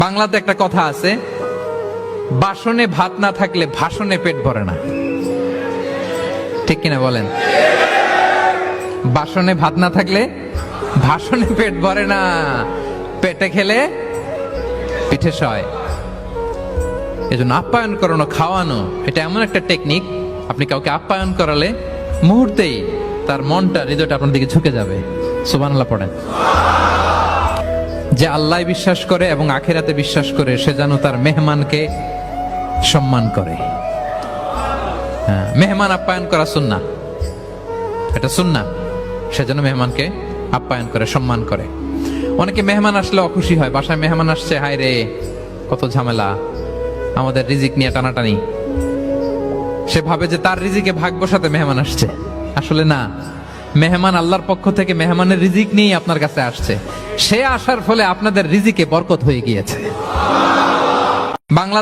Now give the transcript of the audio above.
বাংলাতে একটা কথা আছে, বাসনে ভাত না থাকলে ভাষণে পেট ভরে না। ঠিক কিনা বলেন? বাসনে ভাত না থাকলে ভাষণে পেট ভরে না, পেটে খেলে পিঠে সয়। এজন্য আপ্যায়ন করানো, খাওয়ানো এটা এমন একটা টেকনিক, আপনি কাউকে আপ্যায়ন করালে মুহূর্তেই তার মনটা, হৃদয়টা আপনার দিকে ঝুঁকে যাবে। সুবহানাল্লাহ পড়েন। যে আল্লাহ বিশ্বাস করে এবং আখিরাতে বিশ্বাস করে সে যেন তার মেহমানকে সম্মান করে। মেহমান আপ্যায়ন করা সুন্নাহ, এটা সুন্নাহ। সে যেন মেহমানকে আপ্যায়ন করে, সম্মান করে। অনেকে মেহমান আসলে অখুশি হয়, বাসায় মেহমান আসছে, হায় রে কত ঝামেলা, আমাদের রিজিক নিয়ে টানাটানি। সে ভাবে যে তার রিজিকে ভাগ বসাতে মেহমান আসছে। আসলে না, মেহমান আল্লাহর পক্ষ থেকে মেহমানের রিজিক নিয়ে আপনার কাছে আসছে। সে আসার ফলে আপনাদের রিজিকে বরকত হয়ে গিয়েছে। বাংলাদেশ